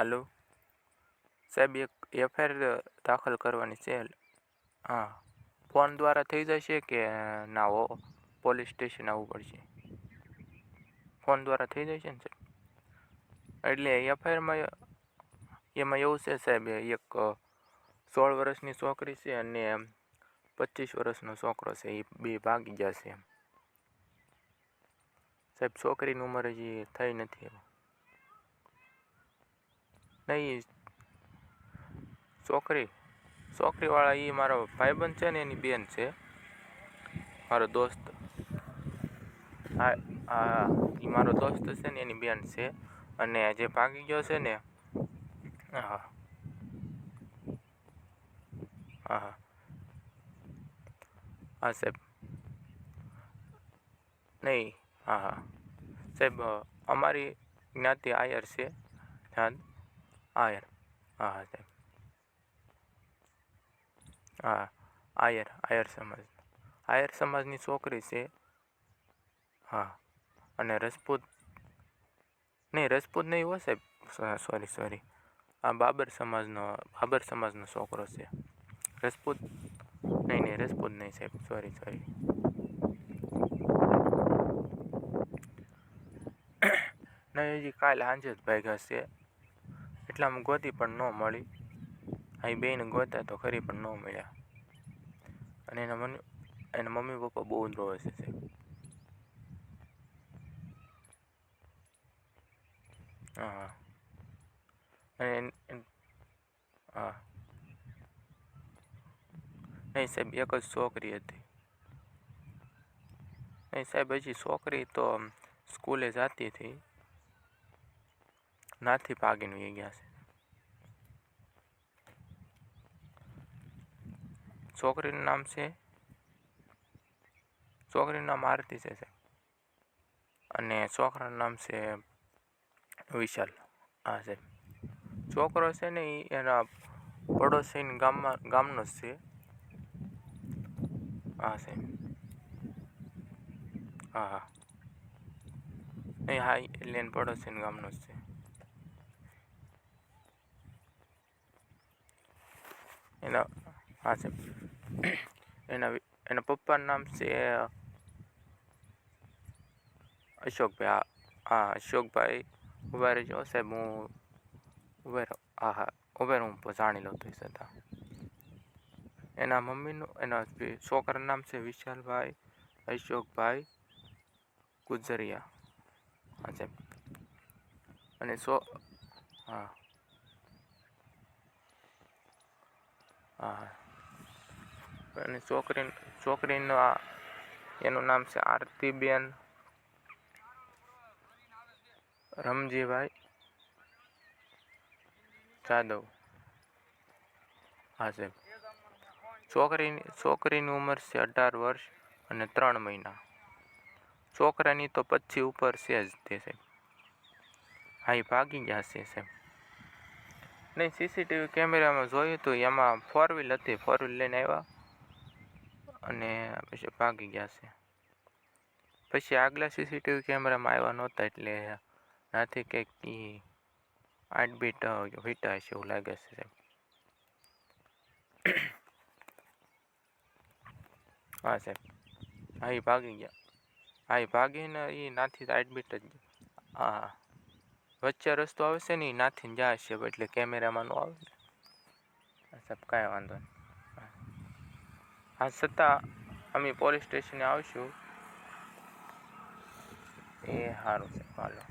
હાલો સાહેબ, એક એફઆઈઆર દાખલ કરવાની છે. હા, ફોન દ્વારા થઈ જશે કે ના પોલીસ સ્ટેશન આવવું પડશે? ફોન દ્વારા થઈ જશે ને સાહેબ? એટલે એફઆઈઆરમાં એમાં એવું છે સાહેબ, એક 16 વર્ષની છોકરી છે અને 25 વર્ષનો છોકરો છે, એ બે ભાગી ગયા છે સાહેબ. છોકરીની ઉંમર હજી થઈ નથી. નહીં, છોકરીવાળા એ મારો ભાઈબંધ છે ને, એની બેન છે, મારો દોસ્ત. હા હા, એ મારો દોસ્ત છે ને, એની બેન છે. અને જે ભાગી ગયો છે ને, હા હા હા હા સાહેબ. નહીં, હા હા સાહેબ, અમારી જ્ઞાતિ આયર છે. આયર, હા હા સાહેબ. હા, આયર સમાજની છોકરી છે. હા, અને રજપૂત નહીં, રજપૂત નહીં હો સાહેબ. સોરી, આ બાબર સમાજનો છોકરો છે. રજપૂત નહીં, રજપૂત નહીં સાહેબ, સોરી. નહીં, હજી કાલે સાંજે જ ભાગ્યા છે. એટલામાં ગોતી પણ ન મળી. અહીં બેને ગોતા તો ખરી પણ ન મળ્યા. અને એના મમ્મી પપ્પા બહુ રોવે છે સાહેબ. હા અને હા નહીં સાહેબ, એક જ છોકરી હતી. નહીં સાહેબ, હજી છોકરી તો સ્કૂલે જતી હતી, નાથી ભાગીને વહી ગયા છે. છોકરીનું નામ આરતી છે સાહેબ. અને છોકરાનું નામ છે વિશાલ. હા સાહેબ. છોકરો છે ને, એના પડોશી ગામનો જ છે. હા સાહેબ. હા હા નહીં, હા એટલે એને પડોશી ગામનો જ છે. એના હા સાહેબ, એના પપ્પાનું નામ છે અશોકભાઈ. હા અશોકભાઈ. ઉભા રહેજો સાહેબ, હા હા હું જાણી લઉં તો છતાં. એના છોકરાનું નામ છે વિશાલભાઈ અશોકભાઈ ગુજરિયા. હા સાહેબ. અને હા હા અને છોકરીનું એનું નામ છે આરતીબેન રમજીભાઈ જાદવ. હા સાહેબ. છોકરીની ઉંમર છે 18 વર્ષ અને 3 મહિના. છોકરાની તો 25 ઉપર છે જ તે સાહેબ. હા, એ ભાગી ગયા છે સાહેબ. નહીં, સીસીટીવી કેમેરામાં જોયું હતું, એમાં 4 વ્હીલ હતી. 4 વ્હીલ લઈને આવ્યા અને પછી ભાગી ગયા છે. પછી આગલા સીસીટીવી કેમેરામાં આવ્યા નહોતા, એટલે નાથી કંઈક 8 બીટ વીટા હશે એવું લાગે છે સાહેબ. હા સાહેબ. હા, એ ભાગી ગયા. હા, એ ભાગીને એ નાથી 8 બીટ જ. હા, વચ્ચે રસ્તો આવે છે ને, એ નાથીને જાય છે, એટલે કેમેરામાં ન આવે. સાહેબ કાંઈ વાંધો નહીં. હા, છતાં અમે પોલીસ સ્ટેશને આવશું. એ સારું છે, હાલો.